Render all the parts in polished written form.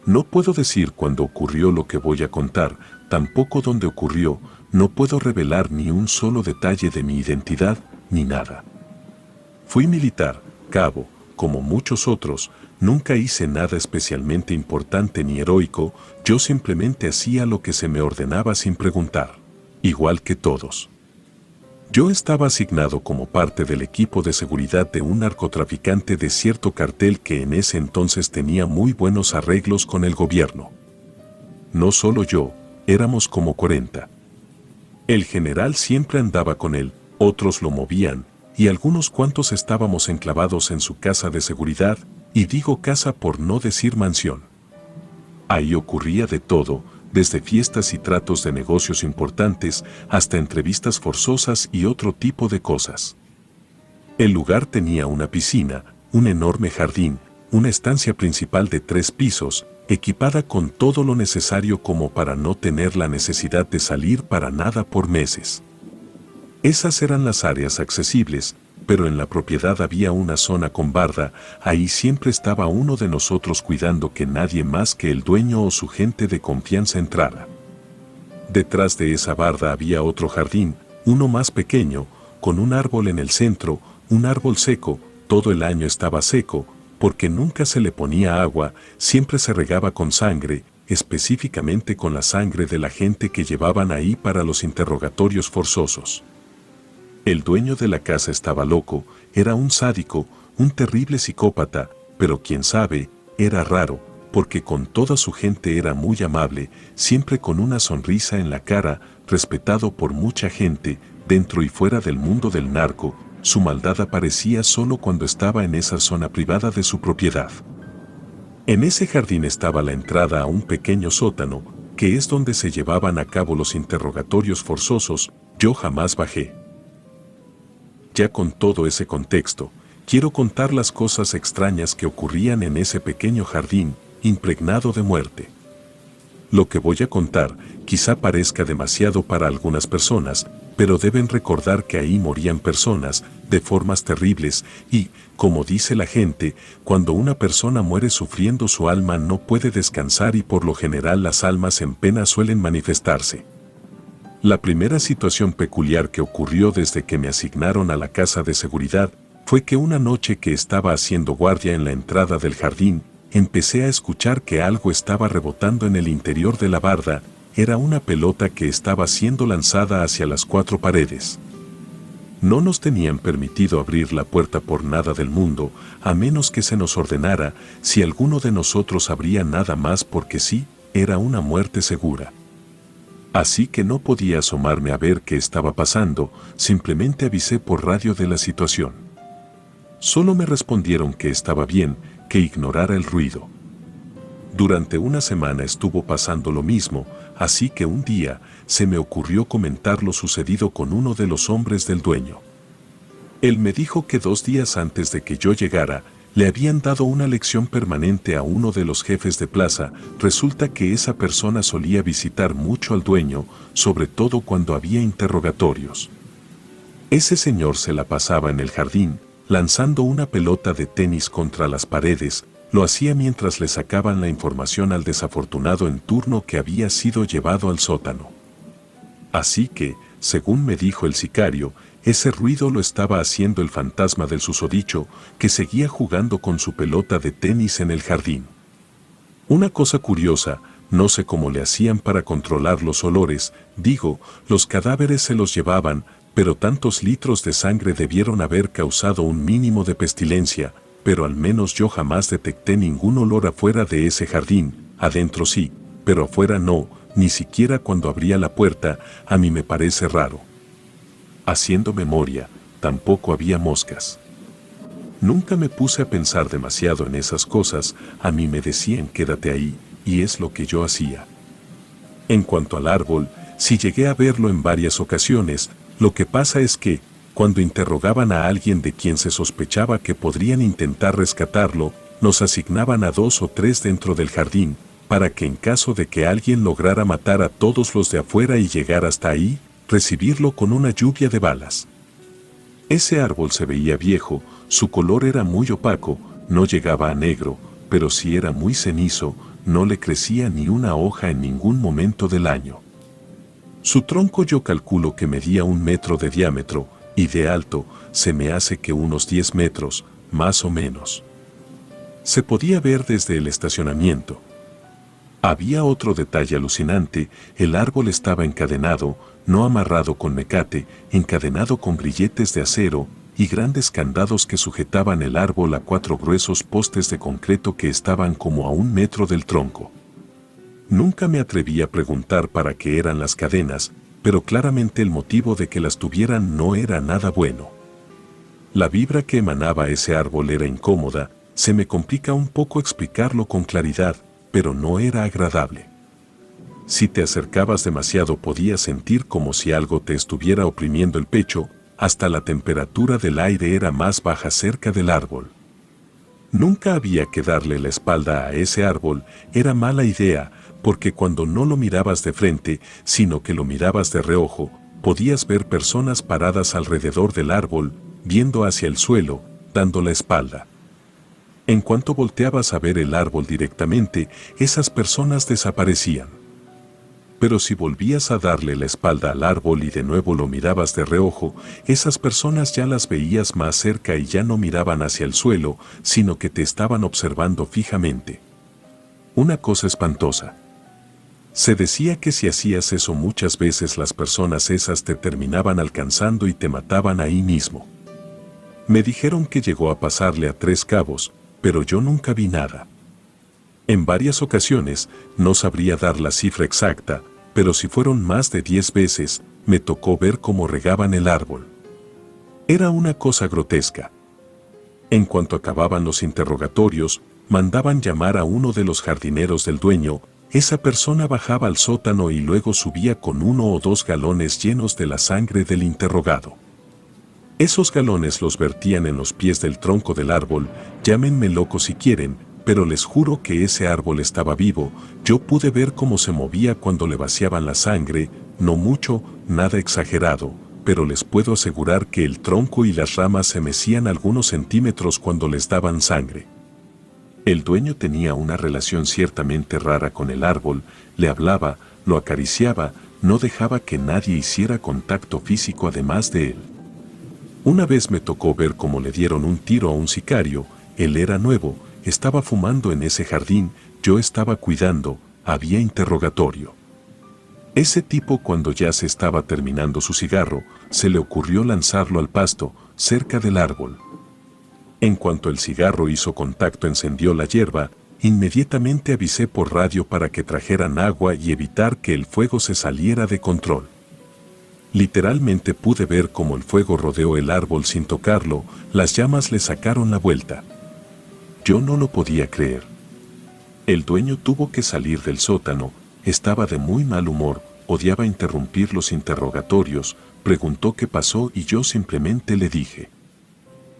No puedo decir cuándo ocurrió lo que voy a contar, tampoco dónde ocurrió, no puedo revelar ni un solo detalle de mi identidad, ni nada. Fui militar, cabo, como muchos otros, nunca hice nada especialmente importante ni heroico, yo simplemente hacía lo que se me ordenaba sin preguntar, igual que todos. Yo estaba asignado como parte del equipo de seguridad de un narcotraficante de cierto cartel que en ese entonces tenía muy buenos arreglos con el gobierno. No solo yo, éramos como 40. El general siempre andaba con él, otros lo movían, y algunos cuantos estábamos enclavados en su casa de seguridad, y digo casa por no decir mansión. Ahí ocurría de todo, desde fiestas y tratos de negocios importantes hasta entrevistas forzosas y otro tipo de cosas. El lugar tenía una piscina, un enorme jardín, una estancia principal de 3 pisos, equipada con todo lo necesario como para no tener la necesidad de salir para nada por meses. Esas eran las áreas accesibles, pero en la propiedad había una zona con barda, ahí siempre estaba uno de nosotros cuidando que nadie más que el dueño o su gente de confianza entrara. Detrás de esa barda había otro jardín, uno más pequeño, con un árbol en el centro, un árbol seco, todo el año estaba seco, porque nunca se le ponía agua, siempre se regaba con sangre, específicamente con la sangre de la gente que llevaban ahí para los interrogatorios forzosos. El dueño de la casa estaba loco, era un sádico, un terrible psicópata, pero quién sabe, era raro, porque con toda su gente era muy amable, siempre con una sonrisa en la cara, respetado por mucha gente, dentro y fuera del mundo del narco, su maldad aparecía solo cuando estaba en esa zona privada de su propiedad. En ese jardín estaba la entrada a un pequeño sótano, que es donde se llevaban a cabo los interrogatorios forzosos, yo jamás bajé. Ya con todo ese contexto, quiero contar las cosas extrañas que ocurrían en ese pequeño jardín, impregnado de muerte. Lo que voy a contar quizá parezca demasiado para algunas personas, pero deben recordar que ahí morían personas, de formas terribles, y, como dice la gente, cuando una persona muere sufriendo su alma no puede descansar y por lo general las almas en pena suelen manifestarse. La primera situación peculiar que ocurrió desde que me asignaron a la casa de seguridad fue que una noche que estaba haciendo guardia en la entrada del jardín, empecé a escuchar que algo estaba rebotando en el interior de la barda, era una pelota que estaba siendo lanzada hacia las 4 paredes. No nos tenían permitido abrir la puerta por nada del mundo, a menos que se nos ordenara, si alguno de nosotros abría nada más porque sí, era una muerte segura. Así que no podía asomarme a ver qué estaba pasando, simplemente avisé por radio de la situación. Solo me respondieron que estaba bien, que ignorara el ruido. Durante una semana estuvo pasando lo mismo, así que un día se me ocurrió comentar lo sucedido con uno de los hombres del dueño. Él me dijo que 2 días antes de que yo llegara, le habían dado una lección permanente a uno de los jefes de plaza. Resulta que esa persona solía visitar mucho al dueño, sobre todo cuando había interrogatorios. Ese señor se la pasaba en el jardín, lanzando una pelota de tenis contra las paredes, lo hacía mientras le sacaban la información al desafortunado en turno que había sido llevado al sótano. Así que, según me dijo el sicario, ese ruido lo estaba haciendo el fantasma del susodicho, que seguía jugando con su pelota de tenis en el jardín. Una cosa curiosa, no sé cómo le hacían para controlar los olores, digo, los cadáveres se los llevaban, pero tantos litros de sangre debieron haber causado un mínimo de pestilencia, pero al menos yo jamás detecté ningún olor afuera de ese jardín, adentro sí, pero afuera no, ni siquiera cuando abría la puerta, a mí me parece raro. Haciendo memoria, tampoco había moscas. Nunca me puse a pensar demasiado en esas cosas, a mí me decían quédate ahí, y es lo que yo hacía. En cuanto al árbol, sí llegué a verlo en varias ocasiones, lo que pasa es que, cuando interrogaban a alguien de quien se sospechaba que podrían intentar rescatarlo, nos asignaban a 2 o 3 dentro del jardín, para que en caso de que alguien lograra matar a todos los de afuera y llegar hasta ahí, recibirlo con una lluvia de balas. Ese árbol se veía viejo, su color era muy opaco, no llegaba a negro, pero sí era muy cenizo, no le crecía ni una hoja en ningún momento del año. Su tronco yo calculo que medía 1 metro de diámetro, y de alto se me hace que unos 10 metros, más o menos. Se podía ver desde el estacionamiento. Había otro detalle alucinante: el árbol estaba encadenado, no amarrado con mecate, encadenado con grilletes de acero y grandes candados que sujetaban el árbol a 4 gruesos postes de concreto que estaban como a 1 metro del tronco. Nunca me atreví a preguntar para qué eran las cadenas, pero claramente el motivo de que las tuvieran no era nada bueno. La vibra que emanaba ese árbol era incómoda, se me complica un poco explicarlo con claridad, pero no era agradable. Si te acercabas demasiado podías sentir como si algo te estuviera oprimiendo el pecho, hasta la temperatura del aire era más baja cerca del árbol. Nunca había que darle la espalda a ese árbol, era mala idea, porque cuando no lo mirabas de frente, sino que lo mirabas de reojo, podías ver personas paradas alrededor del árbol, viendo hacia el suelo, dando la espalda. En cuanto volteabas a ver el árbol directamente, esas personas desaparecían. Pero si volvías a darle la espalda al árbol y de nuevo lo mirabas de reojo, esas personas ya las veías más cerca y ya no miraban hacia el suelo, sino que te estaban observando fijamente. Una cosa espantosa. Se decía que si hacías eso muchas veces las personas esas te terminaban alcanzando y te mataban ahí mismo. Me dijeron que llegó a pasarle a 3 cabos, pero yo nunca vi nada. En varias ocasiones, no sabría dar la cifra exacta, pero si fueron más de 10 veces, me tocó ver cómo regaban el árbol. Era una cosa grotesca. En cuanto acababan los interrogatorios, mandaban llamar a uno de los jardineros del dueño. Esa persona bajaba al sótano y luego subía con 1 o 2 galones llenos de la sangre del interrogado. Esos galones los vertían en los pies del tronco del árbol, llámenme loco si quieren, pero les juro que ese árbol estaba vivo. Yo pude ver cómo se movía cuando le vaciaban la sangre, no mucho, nada exagerado, pero les puedo asegurar que el tronco y las ramas se mecían algunos centímetros cuando les daban sangre. El dueño tenía una relación ciertamente rara con el árbol, le hablaba, lo acariciaba, no dejaba que nadie hiciera contacto físico además de él. Una vez me tocó ver cómo le dieron un tiro a un sicario. Él era nuevo, estaba fumando en ese jardín, yo estaba cuidando, había interrogatorio. Ese tipo, cuando ya se estaba terminando su cigarro, se le ocurrió lanzarlo al pasto, cerca del árbol. En cuanto el cigarro hizo contacto encendió la hierba, inmediatamente avisé por radio para que trajeran agua y evitar que el fuego se saliera de control. Literalmente pude ver cómo el fuego rodeó el árbol sin tocarlo, las llamas le sacaron la vuelta. Yo no lo podía creer. El dueño tuvo que salir del sótano, estaba de muy mal humor, odiaba interrumpir los interrogatorios, preguntó qué pasó y yo simplemente le dije.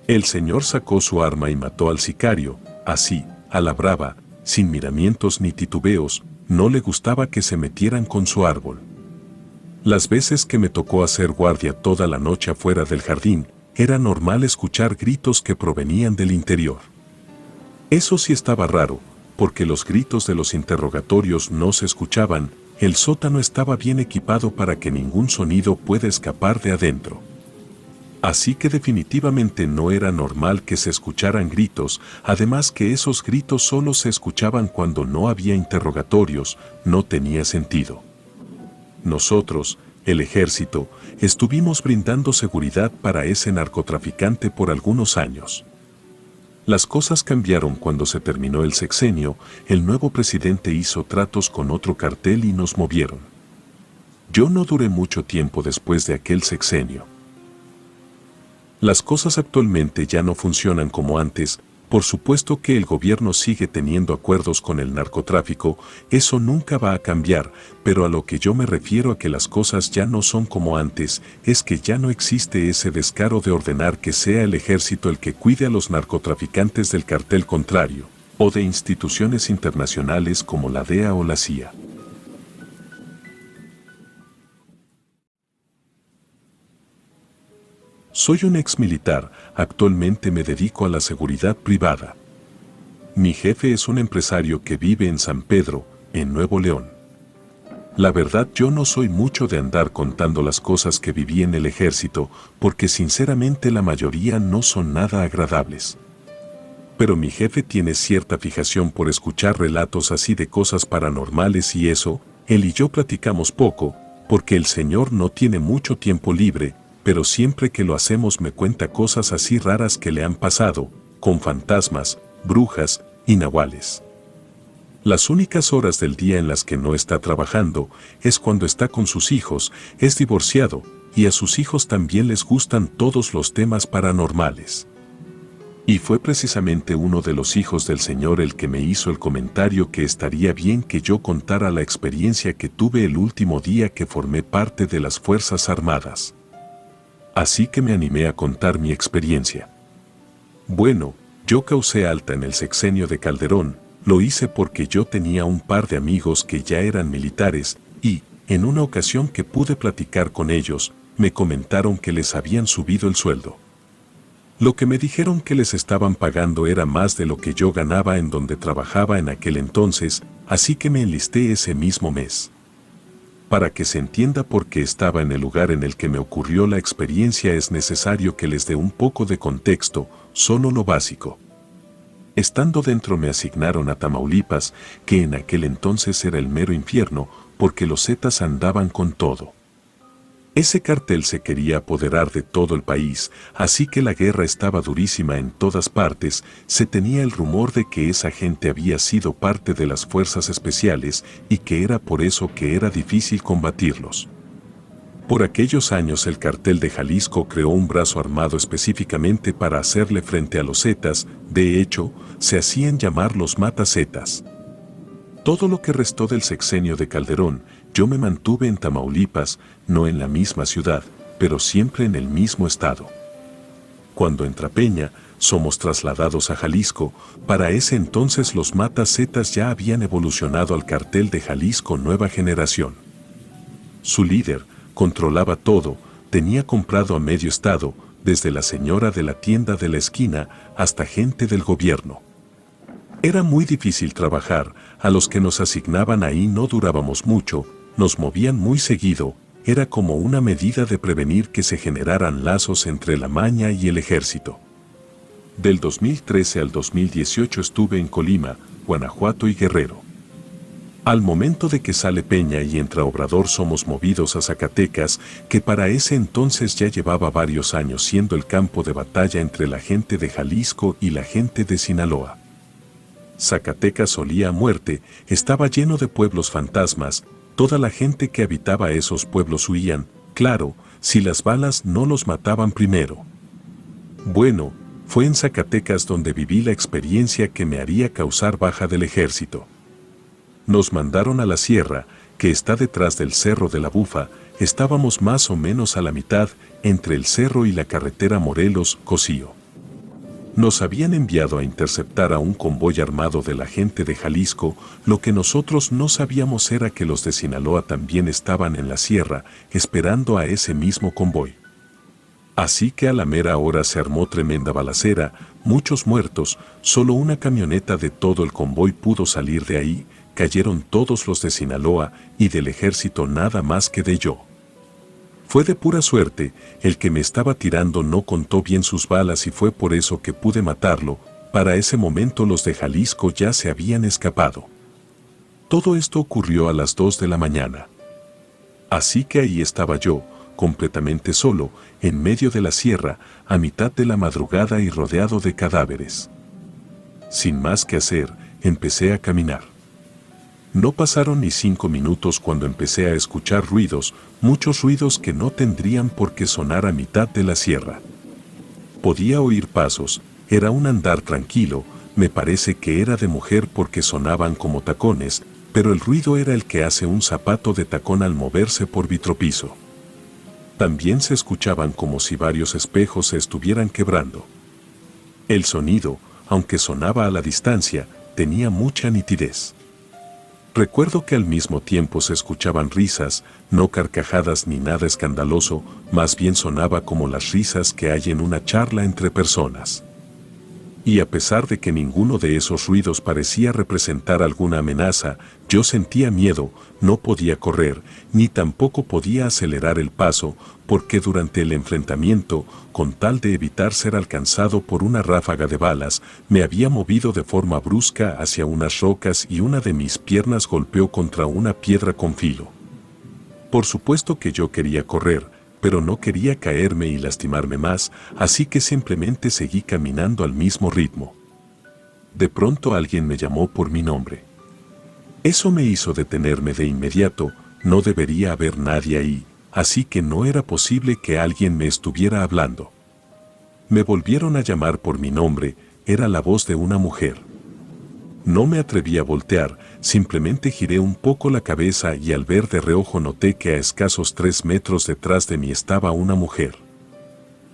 El señor sacó su arma y mató al sicario, así, a la brava, sin miramientos ni titubeos, no le gustaba que se metieran con su árbol. Las veces que me tocó hacer guardia toda la noche afuera del jardín, era normal escuchar gritos que provenían del interior. Eso sí estaba raro, porque los gritos de los interrogatorios no se escuchaban, el sótano estaba bien equipado para que ningún sonido pueda escapar de adentro. Así que definitivamente no era normal que se escucharan gritos, además que esos gritos solo se escuchaban cuando no había interrogatorios, no tenía sentido. Nosotros, el ejército, estuvimos brindando seguridad para ese narcotraficante por algunos años. Las cosas cambiaron cuando se terminó el sexenio, el nuevo presidente hizo tratos con otro cartel y nos movieron. Yo no duré mucho tiempo después de aquel sexenio. Las cosas actualmente ya no funcionan como antes. Por supuesto que el gobierno sigue teniendo acuerdos con el narcotráfico, eso nunca va a cambiar, pero a lo que yo me refiero a que las cosas ya no son como antes, es que ya no existe ese descaro de ordenar que sea el ejército el que cuide a los narcotraficantes del cartel contrario, o de instituciones internacionales como la DEA o la CIA. Soy un exmilitar, actualmente me dedico a la seguridad privada. Mi jefe es un empresario que vive en San Pedro, en Nuevo León. La verdad, yo no soy mucho de andar contando las cosas que viví en el ejército, porque sinceramente la mayoría no son nada agradables. Pero mi jefe tiene cierta fijación por escuchar relatos así de cosas paranormales y eso, él y yo platicamos poco, porque el señor no tiene mucho tiempo libre, pero siempre que lo hacemos me cuenta cosas así raras que le han pasado, con fantasmas, brujas y nahuales. Las únicas horas del día en las que no está trabajando es cuando está con sus hijos, es divorciado, y a sus hijos también les gustan todos los temas paranormales. Y fue precisamente uno de los hijos del Señor el que me hizo el comentario que estaría bien que yo contara la experiencia que tuve el último día que formé parte de las Fuerzas Armadas. Así que me animé a contar mi experiencia. Bueno, yo causé alta en el sexenio de Calderón. Lo hice porque yo tenía un par de amigos que ya eran militares y, en una ocasión que pude platicar con ellos, me comentaron que les habían subido el sueldo. Lo que me dijeron que les estaban pagando era más de lo que yo ganaba en donde trabajaba en aquel entonces, así que me enlisté ese mismo mes. Para que se entienda por qué estaba en el lugar en el que me ocurrió la experiencia es necesario que les dé un poco de contexto, solo lo básico. Estando dentro me asignaron a Tamaulipas, que en aquel entonces era el mero infierno, porque los zetas andaban con todo. Ese cartel se quería apoderar de todo el país, así que la guerra estaba durísima en todas partes. Se tenía el rumor de que esa gente había sido parte de las fuerzas especiales y que era por eso que era difícil combatirlos. Por aquellos años el cartel de Jalisco creó un brazo armado específicamente para hacerle frente a los zetas, de hecho, se hacían llamar los matazetas. Todo lo que restó del sexenio de Calderón, yo me mantuve en Tamaulipas, no en la misma ciudad, pero siempre en el mismo estado. Cuando entra Peña, somos trasladados a Jalisco. Para ese entonces los matazetas ya habían evolucionado al cartel de Jalisco Nueva Generación. Su líder controlaba todo, tenía comprado a medio estado, desde la señora de la tienda de la esquina hasta gente del gobierno. Era muy difícil trabajar, a los que nos asignaban ahí no durábamos mucho, nos movían muy seguido, era como una medida de prevenir que se generaran lazos entre la maña y el ejército. Del 2013 al 2018 estuve en Colima, Guanajuato y Guerrero. Al momento de que sale Peña y entra Obrador somos movidos a Zacatecas, que para ese entonces ya llevaba varios años siendo el campo de batalla entre la gente de Jalisco y la gente de Sinaloa. Zacatecas olía a muerte, estaba lleno de pueblos fantasmas, toda la gente que habitaba esos pueblos huían, claro, si las balas no los mataban primero. Bueno, fue en Zacatecas donde viví la experiencia que me haría causar baja del ejército. Nos mandaron a la sierra, que está detrás del Cerro de la Bufa, estábamos más o menos a la mitad, entre el cerro y la carretera Morelos-Cocío. Nos habían enviado a interceptar a un convoy armado de la gente de Jalisco, lo que nosotros no sabíamos era que los de Sinaloa también estaban en la sierra, esperando a ese mismo convoy. Así que a la mera hora se armó tremenda balacera, muchos muertos, solo una camioneta de todo el convoy pudo salir de ahí, cayeron todos los de Sinaloa y del ejército nada más que de yo. Fue de pura suerte, el que me estaba tirando no contó bien sus balas y fue por eso que pude matarlo. Para ese momento los de Jalisco ya se habían escapado. Todo esto ocurrió a las 2 de la mañana. Así que ahí estaba yo, completamente solo, en medio de la sierra, a mitad de la madrugada y rodeado de cadáveres. Sin más que hacer, empecé a caminar. No pasaron ni 5 minutos cuando empecé a escuchar ruidos, muchos ruidos que no tendrían por qué sonar a mitad de la sierra. Podía oír pasos, era un andar tranquilo, me parece que era de mujer porque sonaban como tacones, pero el ruido era el que hace un zapato de tacón al moverse por vitropiso. También se escuchaban como si varios espejos se estuvieran quebrando. El sonido, aunque sonaba a la distancia, tenía mucha nitidez. Recuerdo que al mismo tiempo se escuchaban risas, no carcajadas ni nada escandaloso, más bien sonaba como las risas que hay en una charla entre personas. Y a pesar de que ninguno de esos ruidos parecía representar alguna amenaza, yo sentía miedo, no podía correr, ni tampoco podía acelerar el paso, porque durante el enfrentamiento, con tal de evitar ser alcanzado por una ráfaga de balas, me había movido de forma brusca hacia unas rocas y una de mis piernas golpeó contra una piedra con filo. Por supuesto que yo quería correr, pero no quería caerme y lastimarme más, así que simplemente seguí caminando al mismo ritmo. De pronto alguien me llamó por mi nombre. Eso me hizo detenerme de inmediato, no debería haber nadie ahí, así que no era posible que alguien me estuviera hablando. Me volvieron a llamar por mi nombre, era la voz de una mujer. No me atreví a voltear, simplemente giré un poco la cabeza y al ver de reojo noté que a escasos 3 metros detrás de mí estaba una mujer.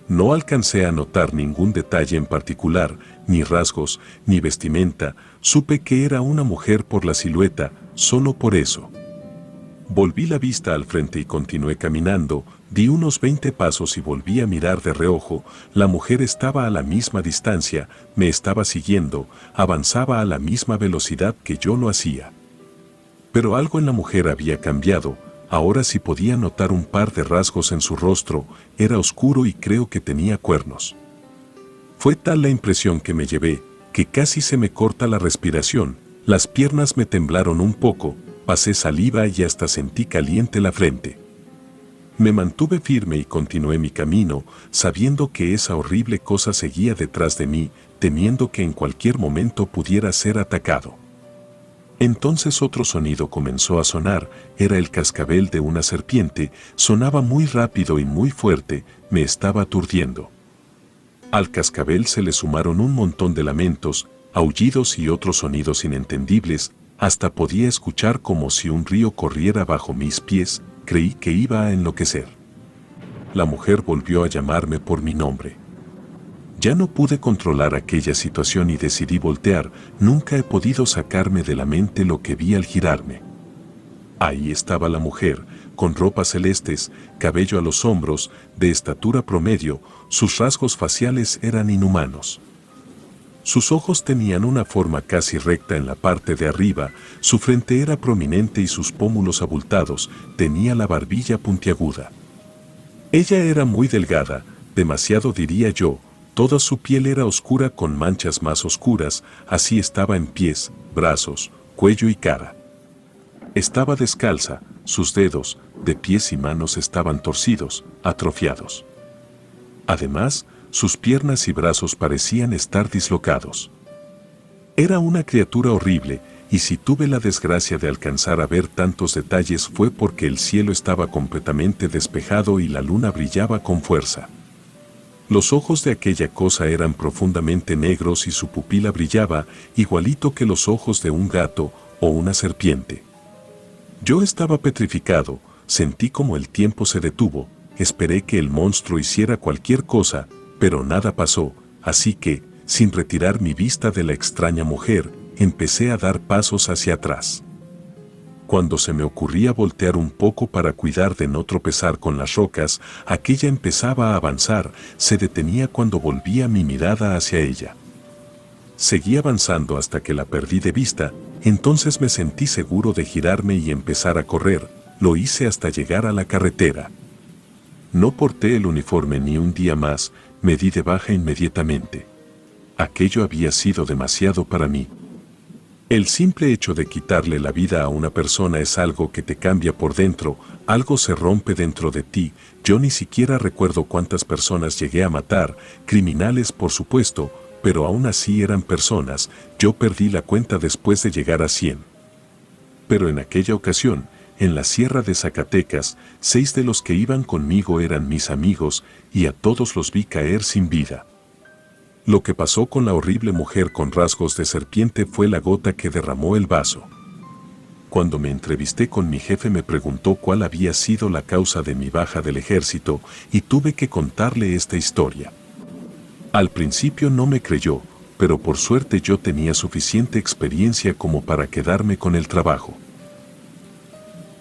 No alcancé a notar ningún detalle en particular, ni rasgos, ni vestimenta, supe que era una mujer por la silueta, solo por eso. Volví la vista al frente y continué caminando, di unos 20 pasos y volví a mirar de reojo, la mujer estaba a la misma distancia, me estaba siguiendo, avanzaba a la misma velocidad que yo lo hacía. Pero algo en la mujer había cambiado, ahora sí podía notar un par de rasgos en su rostro, era oscuro y creo que tenía cuernos. Fue tal la impresión que me llevé, que casi se me corta la respiración, las piernas me temblaron un poco, pasé saliva y hasta sentí caliente la frente. Me mantuve firme y continué mi camino, sabiendo que esa horrible cosa seguía detrás de mí, temiendo que en cualquier momento pudiera ser atacado. Entonces otro sonido comenzó a sonar, era el cascabel de una serpiente, sonaba muy rápido y muy fuerte, me estaba aturdiendo. Al cascabel se le sumaron un montón de lamentos, aullidos y otros sonidos inentendibles, hasta podía escuchar como si un río corriera bajo mis pies, creí que iba a enloquecer. La mujer volvió a llamarme por mi nombre. Ya no pude controlar aquella situación y decidí voltear, nunca he podido sacarme de la mente lo que vi al girarme. Ahí estaba la mujer, con ropas celestes, cabello a los hombros, de estatura promedio, sus rasgos faciales eran inhumanos. Sus ojos tenían una forma casi recta en la parte de arriba, su frente era prominente y sus pómulos abultados, tenía la barbilla puntiaguda. Ella era muy delgada, demasiado diría yo, toda su piel era oscura con manchas más oscuras, así estaba en pies, brazos, cuello y cara. Estaba descalza, sus dedos, de pies y manos estaban torcidos, atrofiados. Además, sus piernas y brazos parecían estar dislocados. Era una criatura horrible, y si tuve la desgracia de alcanzar a ver tantos detalles fue porque el cielo estaba completamente despejado y la luna brillaba con fuerza. Los ojos de aquella cosa eran profundamente negros y su pupila brillaba igualito que los ojos de un gato o una serpiente. Yo estaba petrificado, sentí como el tiempo se detuvo, esperé que el monstruo hiciera cualquier cosa, pero nada pasó, así que, sin retirar mi vista de la extraña mujer, empecé a dar pasos hacia atrás. Cuando se me ocurría voltear un poco para cuidar de no tropezar con las rocas, aquella empezaba a avanzar, se detenía cuando volvía mi mirada hacia ella. Seguí avanzando hasta que la perdí de vista, entonces me sentí seguro de girarme y empezar a correr, lo hice hasta llegar a la carretera. No porté el uniforme ni un día más, me di de baja inmediatamente. Aquello había sido demasiado para mí. El simple hecho de quitarle la vida a una persona es algo que te cambia por dentro, algo se rompe dentro de ti. Yo ni siquiera recuerdo cuántas personas llegué a matar, criminales por supuesto, pero aún así eran personas, yo perdí la cuenta después de llegar a 100. Pero en aquella ocasión, en la sierra de Zacatecas, 6 de los que iban conmigo eran mis amigos y a todos los vi caer sin vida. Lo que pasó con la horrible mujer con rasgos de serpiente fue la gota que derramó el vaso. Cuando me entrevisté con mi jefe me preguntó cuál había sido la causa de mi baja del ejército y tuve que contarle esta historia. Al principio no me creyó, pero por suerte yo tenía suficiente experiencia como para quedarme con el trabajo.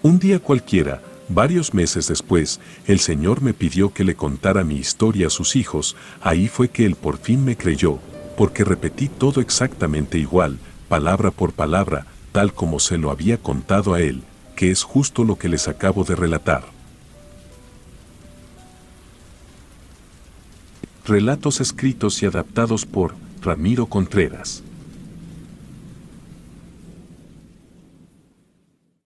Un día cualquiera, varios meses después, el Señor me pidió que le contara mi historia a sus hijos, ahí fue que él por fin me creyó, porque repetí todo exactamente igual, palabra por palabra, tal como se lo había contado a él, que es justo lo que les acabo de relatar. Relatos escritos y adaptados por Ramiro Contreras.